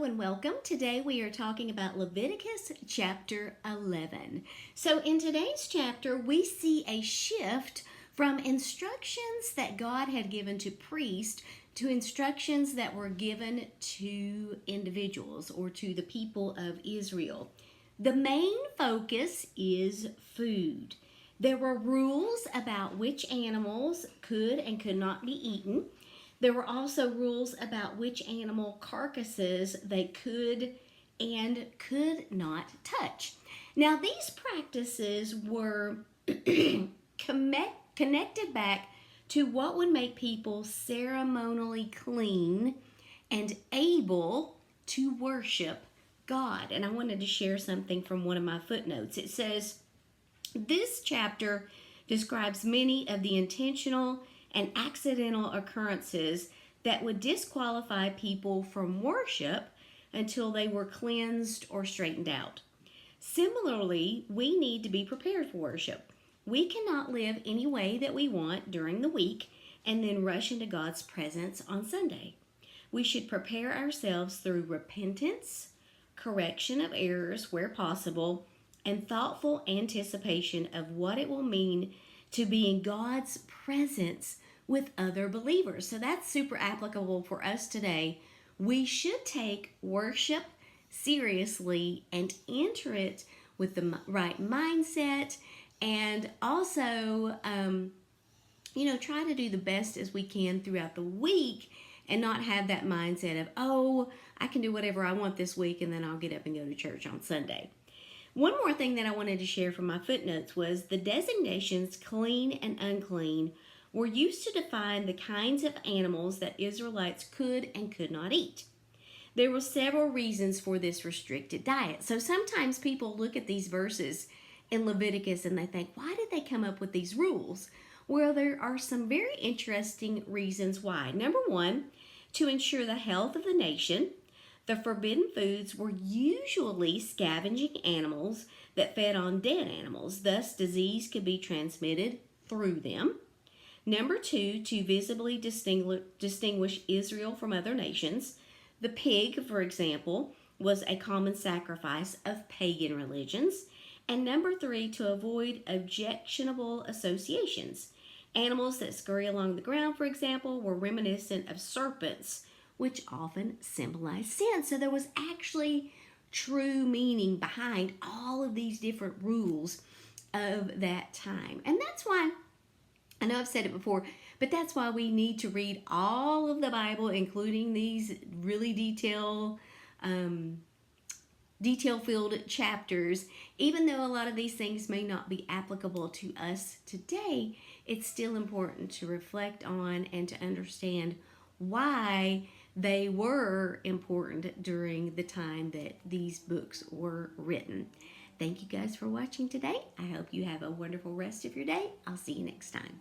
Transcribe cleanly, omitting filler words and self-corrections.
and welcome. Today we are talking about Leviticus Chapter 11. So in today's chapter, we see a shift from instructions that God had given to priests to instructions that were given to individuals or to the people of Israel. The main focus is food. There were rules about which animals could and could not be eaten. There were also rules about which animal carcasses they could and could not touch. Now, these practices were connected back to what would make people ceremonially clean and able to worship God. And I wanted to share something from one of my footnotes. It says, this chapter describes many of the intentional and accidental occurrences that would disqualify people from worship until they were cleansed or straightened out. Similarly, we need to be prepared for worship. We cannot live any way that we want during the week and then rush into God's presence on Sunday. We should prepare ourselves through repentance, correction of errors where possible, and thoughtful anticipation of what it will mean to be in God's presence with other believers. So that's super applicable for us today. We should take worship seriously and enter it with the right mindset, and also, try to do the best as we can throughout the week and not have that mindset of, oh, I can do whatever I want this week and then I'll get up and go to church on Sunday. One more thing that I wanted to share from my footnotes was the designations clean and unclean were used to define the kinds of animals that Israelites could and could not eat. There were several reasons for this restricted diet. So sometimes people look at these verses in Leviticus and they think, why did they come up with these rules? Well, there are some very interesting reasons why. Number one, to ensure the health of the nation. The forbidden foods were usually scavenging animals that fed on dead animals. Thus, disease could be transmitted through them. Number two, to visibly distinguish Israel from other nations. The pig, for example, was a common sacrifice of pagan religions. And number three, to avoid objectionable associations. Animals that scurry along the ground, for example, were reminiscent of serpents, which often symbolize sin. So there was actually true meaning behind all of these different rules of that time. And that's why, I know I've said it before, but that's why we need to read all of the Bible, including these really detail-filled chapters. Even though a lot of these things may not be applicable to us today, it's still important to reflect on and to understand why they were important during the time that these books were written. Thank you guys for watching today. I hope you have a wonderful rest of your day. I'll see you next time.